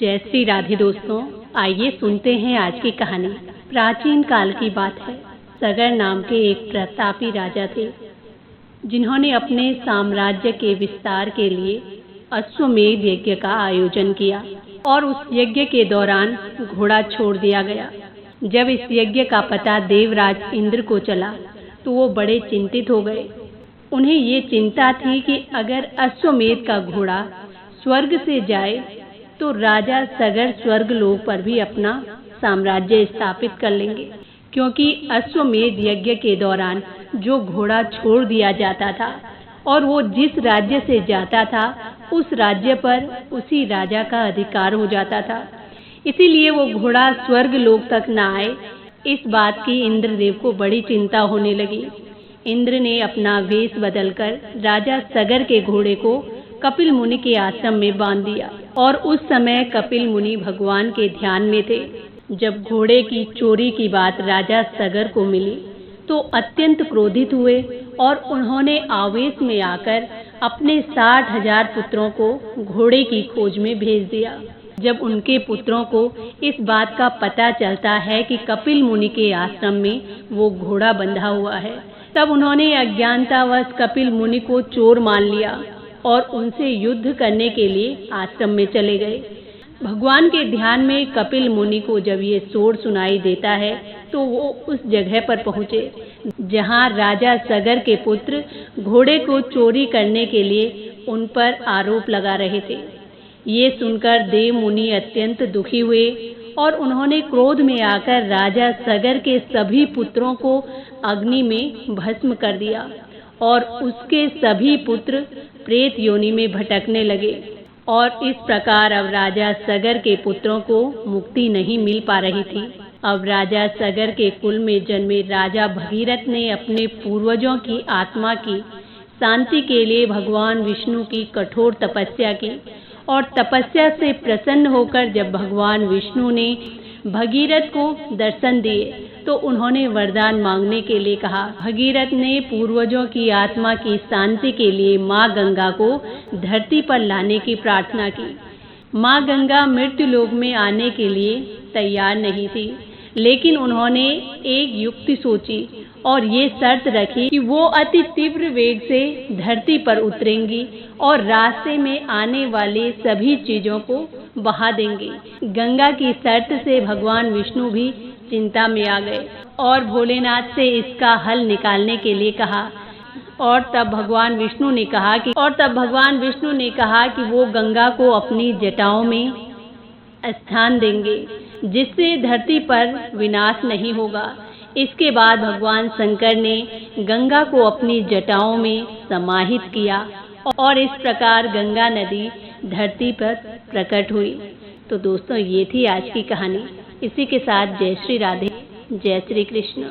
जय श्री राधे दोस्तों, आइए सुनते हैं आज की कहानी। प्राचीन काल की बात है। सगर नाम के एक प्रतापी राजा थे जिन्होंने अपने साम्राज्य के विस्तार के लिए अश्वमेध यज्ञ का आयोजन किया और उस यज्ञ के दौरान घोड़ा छोड़ दिया गया। जब इस यज्ञ का पता देवराज इंद्र को चला तो वो बड़े चिंतित हो गए। उन्हें ये चिंता थी कि अगर अश्वमेध का घोड़ा स्वर्ग से जाए तो राजा सगर स्वर्ग लोक पर भी अपना साम्राज्य स्थापित कर लेंगे, क्योंकि अश्वमेध यज्ञ के दौरान जो घोड़ा छोड़ दिया जाता था और वो जिस राज्य से जाता था उस राज्य पर उसी राजा का अधिकार हो जाता था। इसीलिए वो घोड़ा स्वर्ग लोक तक न आए, इस बात की इंद्रदेव को बड़ी चिंता होने लगी। इंद्र ने अपना वेश बदलकर राजा सगर के घोड़े को कपिल मुनि के आश्रम में बांध दिया और उस समय कपिल मुनि भगवान के ध्यान में थे। जब घोड़े की चोरी की बात राजा सगर को मिली तो अत्यंत क्रोधित हुए और उन्होंने आवेश में आकर अपने 60,000 पुत्रों को घोड़े की खोज में भेज दिया। जब उनके पुत्रों को इस बात का पता चलता है कि कपिल मुनि के आश्रम में वो घोड़ा बंधा हुआ है, तब उन्होंने अज्ञानतावश कपिल मुनि को चोर मान लिया और उनसे युद्ध करने के लिए आश्रम में चले गए। भगवान के ध्यान में कपिल मुनि को जब ये शोर सुनाई देता है तो वो उस जगह पर पहुँचे जहाँ राजा सगर के पुत्र घोड़े को चोरी करने के लिए उन पर आरोप लगा रहे थे। ये सुनकर देव मुनि अत्यंत दुखी हुए और उन्होंने क्रोध में आकर राजा सगर के सभी पुत्रों को अग्नि में भस्म कर दिया और उसके सभी पुत्र प्रेत योनि में भटकने लगे। और इस प्रकार अब राजा सगर के पुत्रों को मुक्ति नहीं मिल पा रही थी। अब राजा सगर के कुल में जन्मे राजा भगीरथ ने अपने पूर्वजों की आत्मा की शांति के लिए भगवान विष्णु की कठोर तपस्या की और तपस्या से प्रसन्न होकर जब भगवान विष्णु ने भगीरथ को दर्शन दिए तो उन्होंने वरदान मांगने के लिए कहा। भगीरथ ने पूर्वजों की आत्मा की शांति के लिए माँ गंगा को धरती पर लाने की प्रार्थना की। माँ गंगा मृत्यु लोक में आने के लिए तैयार नहीं थी, लेकिन उन्होंने एक युक्ति सोची और ये शर्त रखी कि वो अति तीव्र वेग से धरती पर उतरेंगी और रास्ते में आने वाले सभी चीजों को बहा देंगी। गंगा की शर्त से भगवान विष्णु भी चिंता में आ गए और भोलेनाथ से इसका हल निकालने के लिए कहा। और तब भगवान विष्णु ने कहा कि वो गंगा को अपनी जटाओं में स्थान देंगे, जिससे धरती पर विनाश नहीं होगा। इसके बाद भगवान शंकर ने गंगा को अपनी जटाओं में समाहित किया और इस प्रकार गंगा नदी धरती पर प्रकट हुई। तो दोस्तों, ये थी आज की कहानी। इसी के साथ जय श्री राधे, जय श्री कृष्ण।